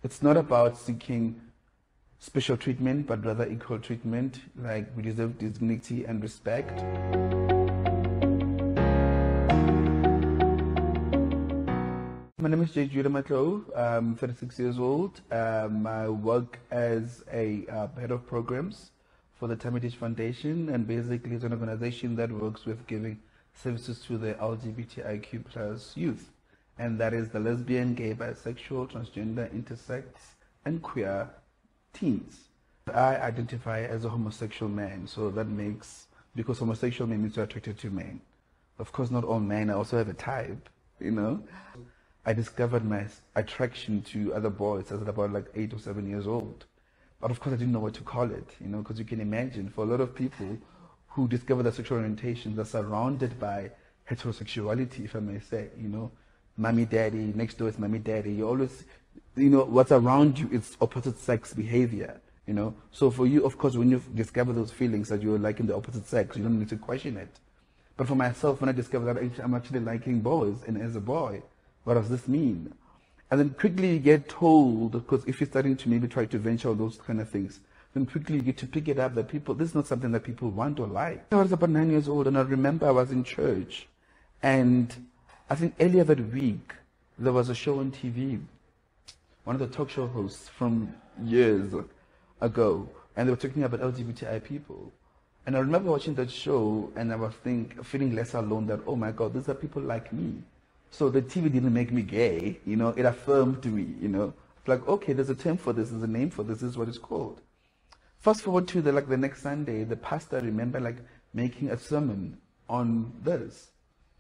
It's not about seeking special treatment, but rather equal treatment, like we deserve dignity and respect. My name is Judah Matlo. I'm 36 years old. I work as a head of programs for the Tamidish Foundation, and basically it's an organization that works with giving services to the LGBTIQ plus youth, and that is the lesbian, gay, bisexual, transgender, intersex, and queer teens. I identify as a homosexual man, so that makes, because homosexual means you're attracted to men. Of course, not all men, I also have a type, you know. I discovered my attraction to other boys as about like 8 or 7 years old. But of course I didn't know what to call it, you know, because you can imagine for a lot of people who discover their sexual orientation, they're surrounded by heterosexuality, if I may say, you know. Mommy, daddy, next door is mommy, daddy. You always, you know, what's around you is opposite sex behavior, you know. So for you, of course, when you discover those feelings that you're liking the opposite sex, you don't need to question it. But for myself, when I discovered that I'm actually liking boys, and as a boy, what does this mean? And then quickly you get told, because if you're starting to maybe try to venture all those kind of things, then quickly you get to pick it up that people, this is not something that people want or like. I was about 9 years old, and I remember I was in church, and I think earlier that week, there was a show on TV, one of the talk show hosts from years ago, and they were talking about LGBTI people. And I remember watching that show, and I was feeling less alone that, oh my God, these are people like me. So the TV didn't make me gay, you know, it affirmed me, you know. It's like, okay, there's a term for this, there's a name for this, this is what it's called. Fast forward to the next Sunday, the pastor, I remember making a sermon on this.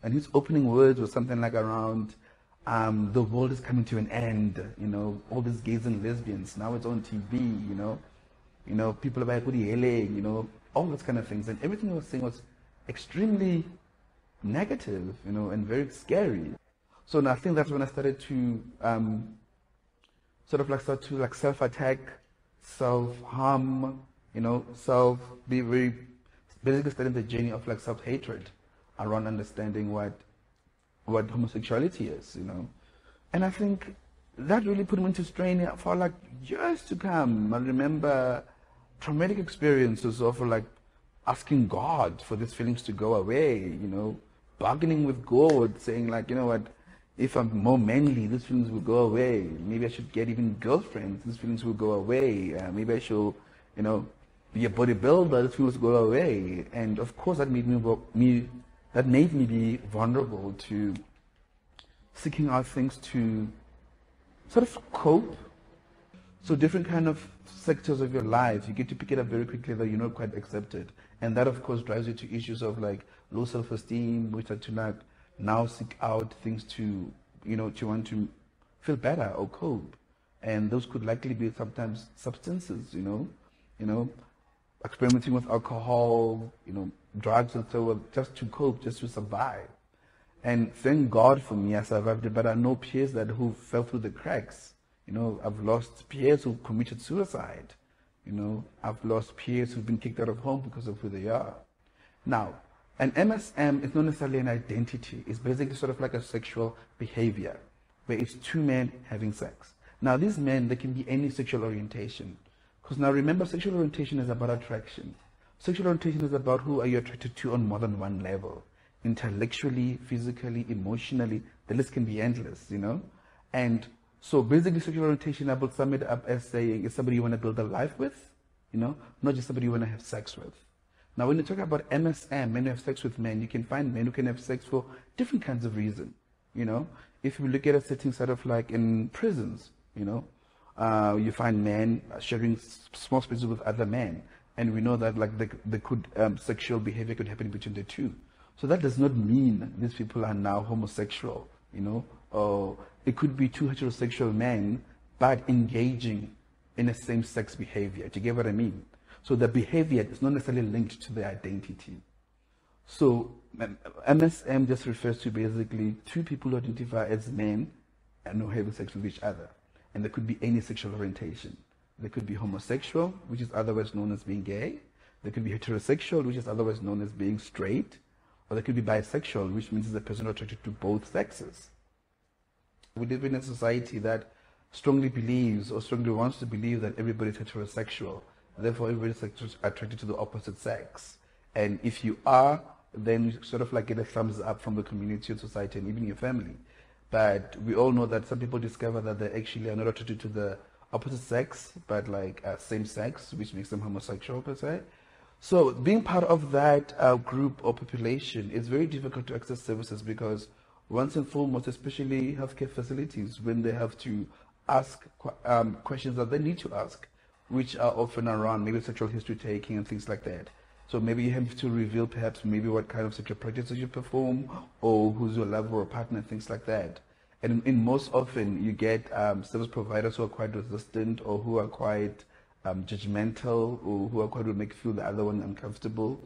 And his opening words were something like around, the world is coming to an end, you know, all these gays and lesbians, now it's on TV, you know, people are yelling, you know, all those kind of things. And everything he was saying was extremely negative, you know, and very scary. So I think that's when I started to start to self-attack, self-harm, you know, basically starting the journey of self-hatred around understanding what homosexuality is, you know. And I think that really put me into strain for years to come. I remember traumatic experiences of asking God for these feelings to go away, you know, bargaining with God, saying you know what, if I'm more manly, these feelings will go away. Maybe I should get even girlfriends, these feelings will go away. Maybe I should, you know, be a bodybuilder, these feelings will go away. And of course that made me be vulnerable to seeking out things to sort of cope. So different kind of sectors of your life, you get to pick it up very quickly that you're not quite accepted. And that of course drives you to issues of low self-esteem, which are to now seek out things to, you know, to want to feel better or cope. And those could likely be sometimes substances, you know, experimenting with alcohol, you know, drugs and so on, just to cope, just to survive. And thank God for me, I survived it, but I know peers who fell through the cracks. You know, I've lost peers who committed suicide. You know, I've lost peers who've been kicked out of home because of who they are. Now, an MSM is not necessarily an identity. It's basically sort of like a sexual behavior where it's two men having sex. Now, these men, they can be any sexual orientation. Because now remember, sexual orientation is about attraction. Sexual orientation is about who are you attracted to on more than one level. Intellectually, physically, emotionally, the list can be endless, you know. And so basically sexual orientation, I would sum it up as saying it's somebody you want to build a life with, you know, not just somebody you want to have sex with. Now when you talk about MSM, men who have sex with men, you can find men who can have sex for different kinds of reasons, you know. If you look at a setting sort of in prisons, you know, you find men sharing small spaces with other men. And we know that sexual behavior could happen between the two. So that does not mean these people are now homosexual, you know, or it could be two heterosexual men, but engaging in a same-sex behavior. Do you get what I mean? So the behavior is not necessarily linked to the identity. So MSM just refers to basically two people who identify as men and who have sex with each other. And there could be any sexual orientation. They could be homosexual, which is otherwise known as being gay. They could be heterosexual, which is otherwise known as being straight. Or they could be bisexual, which means the person attracted to both sexes. We live in a society that strongly believes or strongly wants to believe that everybody's heterosexual. Therefore, everybody's attracted to the opposite sex. And if you are, then you sort of like get a thumbs up from the community or society and even your family. But we all know that some people discover that they actually are not attracted to the opposite sex, but like same sex, which makes them homosexual per se. So being part of that group or population, it's very difficult to access services because once and foremost, especially healthcare facilities, when they have to ask questions that they need to ask, which are often around maybe sexual history taking and things like that. So maybe you have to reveal perhaps maybe what kind of sexual practices you perform or who's your lover or partner, things like that. And in most often you get service providers who are quite resistant or who are quite judgmental or who are quite will make you feel the other one uncomfortable,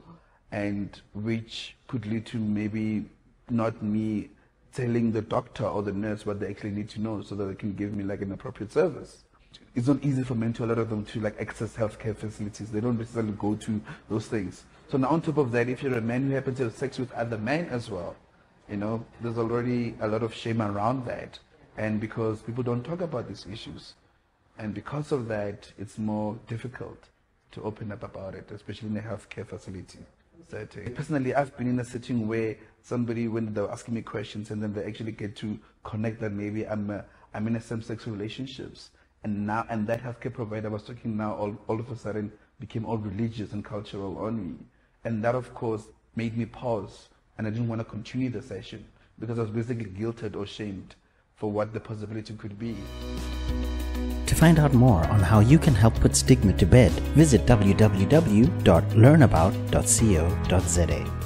and which could lead to maybe not me telling the doctor or the nurse what they actually need to know so that they can give me like an appropriate service. It's not easy for men to a lot of them to like access healthcare facilities. They don't necessarily go to those things. So now on top of that, if you're a man who happens to have sex with other men as well, you know, there's already a lot of shame around that. And because people don't talk about these issues. And because of that, it's more difficult to open up about it, especially in a healthcare facility setting. Personally, I've been in a setting where somebody, when they're asking me questions and then they actually get to connect that maybe I'm in a same-sex relationships. And that healthcare provider I was talking now all of a sudden became all religious and cultural on me. And that, of course, made me pause. And I didn't want to continue the session because I was basically guilted or shamed for what the possibility could be. To find out more on how you can help put stigma to bed, visit www.learnabout.co.za.